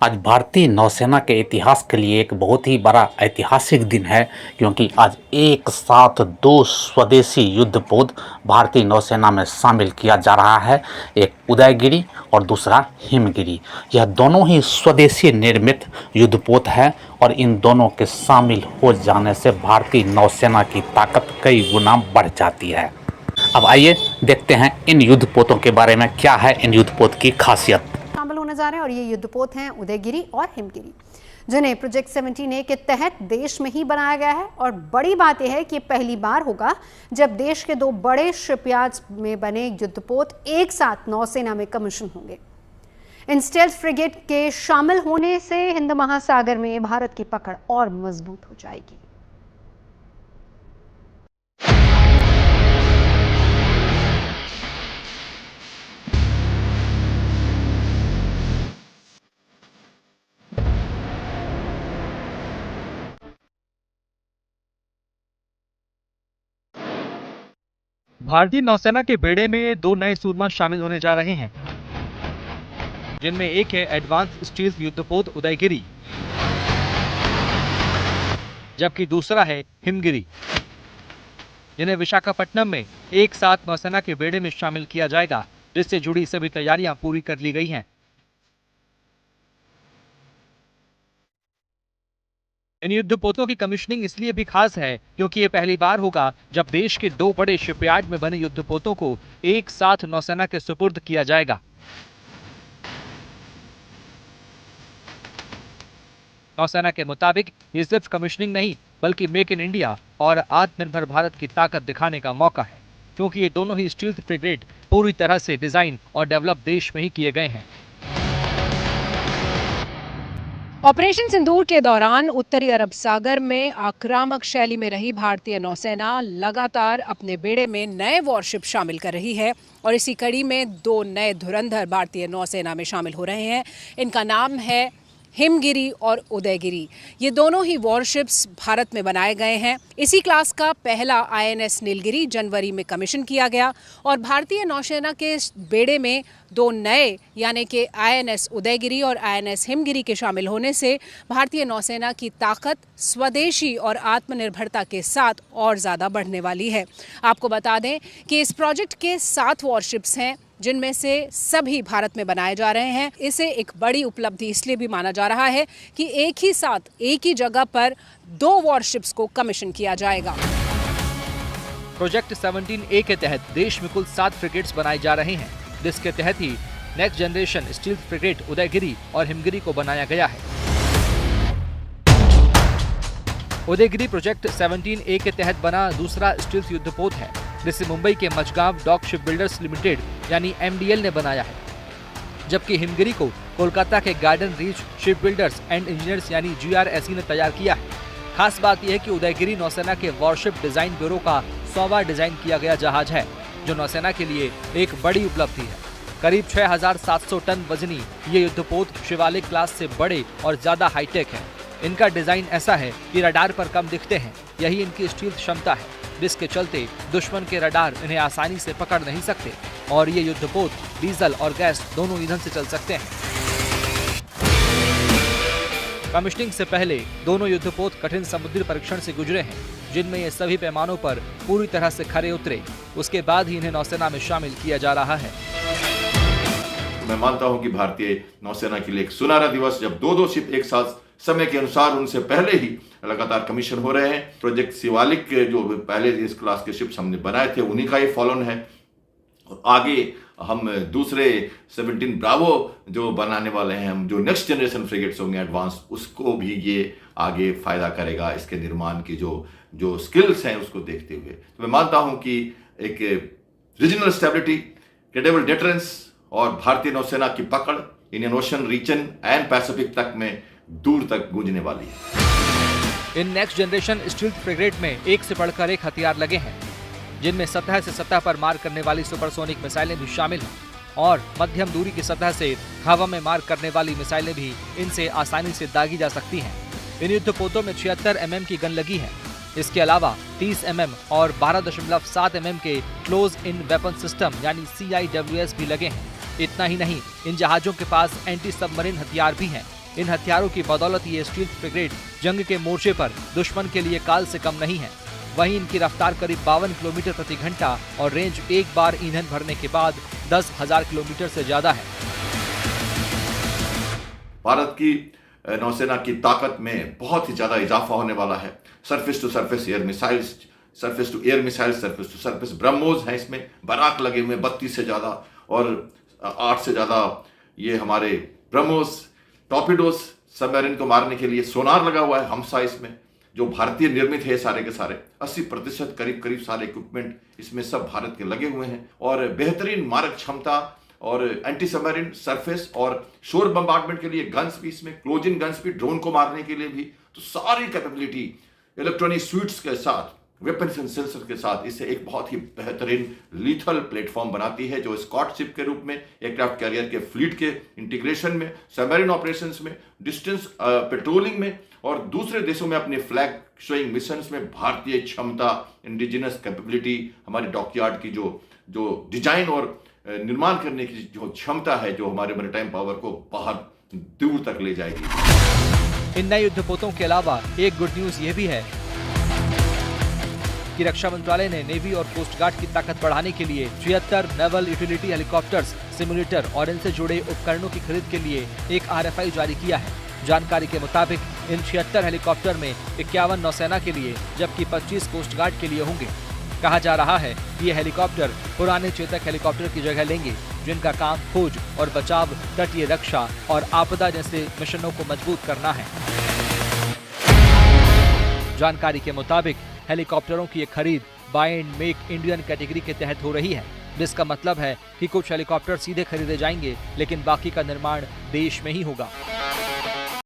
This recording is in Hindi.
आज भारतीय नौसेना के इतिहास के लिए एक बहुत ही बड़ा ऐतिहासिक दिन है, क्योंकि आज एक साथ दो स्वदेशी युद्धपोत भारतीय नौसेना में शामिल किया जा रहा है। एक उदयगिरी और दूसरा हिमगिरी। यह दोनों ही स्वदेशी निर्मित युद्धपोत है और इन दोनों के शामिल हो जाने से भारतीय नौसेना की ताकत कई गुना बढ़ जाती है। अब आइए देखते हैं इन युद्धपोतों के बारे में क्या है इन युद्धपोत की खासियत। शामिल होने जा रहे हैं और ये युद्धपोत हैं उदयगिरी और हिमगिरी, जिन्हें प्रोजेक्ट 17A के तहत देश में ही बनाया गया है। और बड़ी बात यह है कि पहली बार होगा जब देश के दो बड़े शिपयार्ड्स में बने युद्धपोत एक साथ नौसेना में कमीशन होंगे। इन स्टेल्थ फ्रिगेट के शामिल होने से हिंद महासागर में भारत की पकड़ और मजबूत हो जाएगी। भारतीय नौसेना के बेड़े में दो नए सूरमा शामिल होने जा रहे हैं, जिनमें एक है एडवांस स्टील्थ युद्धपोत उदयगिरी, जबकि दूसरा है हिमगिरी, जिन्हें विशाखापट्टनम में एक साथ नौसेना के बेड़े में शामिल किया जाएगा, जिससे जुड़ी सभी तैयारियां पूरी कर ली गई हैं। इन युद्धपोतों की कमीशनिंग इसलिए भी खास है क्योंकि ये पहली बार होगा जब देश के दो बड़े शिपयार्ड में बने युद्धपोतों को एक साथ नौसेना के सुपुर्द किया जाएगा। नौसेना के मुताबिक ये सिर्फ कमीशनिंग नहीं बल्कि मेक इन इंडिया और आत्मनिर्भर भारत की ताकत दिखाने का मौका है, क्योंकि ये दोनों ही स्टील्थ फ्रिगेट पूरी तरह से डिजाइन और डेवलप देश में ही किए गए हैं। ऑपरेशन सिंदूर के दौरान उत्तरी अरब सागर में आक्रामक शैली में रही भारतीय नौसेना लगातार अपने बेड़े में नए वॉरशिप शामिल कर रही है और इसी कड़ी में दो नए धुरंधर भारतीय नौसेना में शामिल हो रहे हैं। इनका नाम है हिमगिरी और उदयगिरी। ये दोनों ही वॉरशिप्स भारत में बनाए गए हैं। इसी क्लास का पहला INS नीलगिरी जनवरी में कमीशन किया गया और भारतीय नौसेना के बेड़े में दो नए यानी कि INS उदयगिरी और INS हिमगिरी के शामिल होने से भारतीय नौसेना की ताकत स्वदेशी और आत्मनिर्भरता के साथ और ज़्यादा बढ़ने वाली है। आपको बता दें कि इस प्रोजेक्ट के 7 वॉरशिप्स हैं, जिनमें से सभी भारत में बनाए जा रहे हैं। इसे एक बड़ी उपलब्धि इसलिए भी माना जा रहा है कि एक ही साथ एक ही जगह पर 2 वॉरशिप्स को कमीशन किया जाएगा। प्रोजेक्ट 17A के तहत देश में कुल 7 फ्रिगेट्स बनाए जा रहे हैं, जिसके तहत ही next generation stealth frigate Udaygiri और हिमगिरी को बनाया गया है। उदयगिरी प्रोजेक्ट 17A के तहत बना दूसरा स्टील्थ युद्धपोत है, जिसे मुंबई के मचगांव डॉक शिप बिल्डर्स लिमिटेड यानी MDL ने बनाया है, जबकि हिमगिरी को कोलकाता के garden reach ship builders and engineers यानी GRSE ने तैयार किया है। खास बात यह है कि उदयगिरी नौसेना के वॉरशिप डिजाइन ब्यूरो का 100वां डिजाइन किया गया जहाज है, जो नौसेना के लिए एक बड़ी उपलब्धि है। करीब 6700 टन वजनी ये युद्धपोत शिवालिक क्लास से बड़े और ज्यादा हाईटेक है। इनका डिजाइन ऐसा है कि रडार पर कम दिखते हैं, यही इनकी स्टील्थ क्षमता है, जिसके चलते दुश्मन के रडार इन्हें आसानी से पकड़ नहीं सकते और ये युद्धपोत डीजल और गैस दोनों ईंधन से चल सकते हैं। कमीशनिंग से पहले दोनों युद्धपोत कठिन समुद्री परीक्षण से गुजरे हैं, जिनमें ये सभी पैमानों पर पूरी तरह से खरे उतरे। उसके बाद ही इन्हें नौसेना में शामिल किया जा रहा है। मैं मानता हूं कि भारतीय नौसेना के लिए एक सुनहरा दिवस, जब दो शिप एक साथ समय के अनुसार उनसे पहले ही लगातार कमीशन हो रहे हैं। प्रोजेक्ट शिवालिक जो पहले इस क्लास के शिप्स हमने बनाए थे, उन्हीं का ही फॉलोन है। और आगे हम दूसरे 17 ब्रावो जो बनाने वाले हैं, हम जो नेक्स्ट जनरेशन फ्रिगेट्स होंगे एडवांस, उसको भी ये आगे फायदा करेगा इसके निर्माण की जो स्किल्स हैं उसको देखते हुए। तो मैं मानता हूं कि एक रीजनल स्टेबिलिटी, क्रेडिबल डिटरेंस और भारतीय नौसेना की पकड़ Indian Ocean region and Pacific तक में दूर तक गूंजने वाली है। इन नेक्स्ट जनरेशन स्टील्थ फ्रिगेट में एक से बढ़कर एक हथियार लगे हैं, जिनमें सतह से सतह पर मार करने वाली सुपरसोनिक मिसाइलें भी शामिल हैं और मध्यम दूरी की सतह से हवा में मार करने वाली मिसाइलें भी इनसे आसानी से दागी जा सकती हैं। इन युद्धपोतों में 76 mm की गन लगी है। इसके अलावा 30 mm और 12.7 mm के क्लोज इन वेपन सिस्टम यानी CIWS भी लगे हैं। इतना ही नहीं, इन जहाजों के पास एंटी सबमरीन हथियार भी हैं। इन हथियारों की बदौलत ये स्टील्थ फ्रिगेट जंग के मोर्चे पर दुश्मन के लिए काल से कम नहीं है। वहीं इनकी रफ्तार करीब 52 किलोमीटर प्रति घंटा और रेंज एक बार ईंधन भरने के बाद 10,000 किलोमीटर से ज्यादा है। भारत की नौसेना की ताकत में बहुत ही ज्यादा इजाफा होने वाला है। Surface to surface air missiles, surface to air missiles, surface to surface BrahMos हैं, इसमें बराक लगे हुए 32 से ज्यादा और 8 से ज्यादा ये हमारे ब्रह्मोस, टॉर्पिडोस, सबमरीन को मारने के लिए सोनार लगा हुआ है हमसा इसमें, जो भारतीय निर्मित है। सारे के सारे 80% करीब सारे इक्विपमेंट इसमें सब भारत के लगे हुए हैं और बेहतरीन मारक क्षमता और एंटी सबमरीन, सरफेस और शोर बम्बार्डमेंट के लिए गन्स भी इसमें, क्लोज इन गन्स भी, ड्रोन को मारने के लिए भी। तो सारी कैपेबिलिटी इलेक्ट्रॉनिक स्वीट्स के साथ, वेपन्स एंड सेंसर के साथ इसे एक बहुत ही बेहतरीन लीथल प्लेटफॉर्म बनाती है, जो स्कॉट शिप के रूप में एयरक्राफ्ट कैरियर के फ्लीट के इंटीग्रेशन में, सबमरीन ऑपरेशंस में, डिस्टेंस पेट्रोलिंग में और दूसरे देशों में अपने फ्लैग शोइंग मिशंस में भारतीय क्षमता, इंडिजिनस कैपेबिलिटी, हमारी डॉकयार्ड की जो डिजाइन और निर्माण करने की जो क्षमता है, जो हमारे मैरीटाइम पावर को बाहर दूर तक ले जाएगी। इन नए युद्धपोतों के अलावा एक गुड न्यूज ये भी है कि रक्षा मंत्रालय ने नेवी और कोस्ट गार्ड की ताकत बढ़ाने के लिए 76 नेवल यूटिलिटी हेलीकॉप्टर्स, सिमुलेटर और इनसे जुड़े उपकरणों की खरीद के लिए एक RFI जारी किया है। जानकारी के मुताबिक इन 76 हेलीकॉप्टर में 51 नौसेना के लिए जबकि 25 कोस्ट गार्ड के लिए होंगे। कहा जा रहा है कि ये हेलीकॉप्टर पुराने चेतक हेलीकॉप्टर की जगह लेंगे, जिनका काम खोज और बचाव, तटीय रक्षा और आपदा जैसे मिशनों को मजबूत करना है। जानकारी के मुताबिक हेलीकॉप्टरों की ये खरीद buy and make Indian category के तहत हो रही है, जिसका मतलब है कि कुछ हेलीकॉप्टर सीधे खरीदे जाएंगे, लेकिन बाकी का निर्माण देश में ही होगा।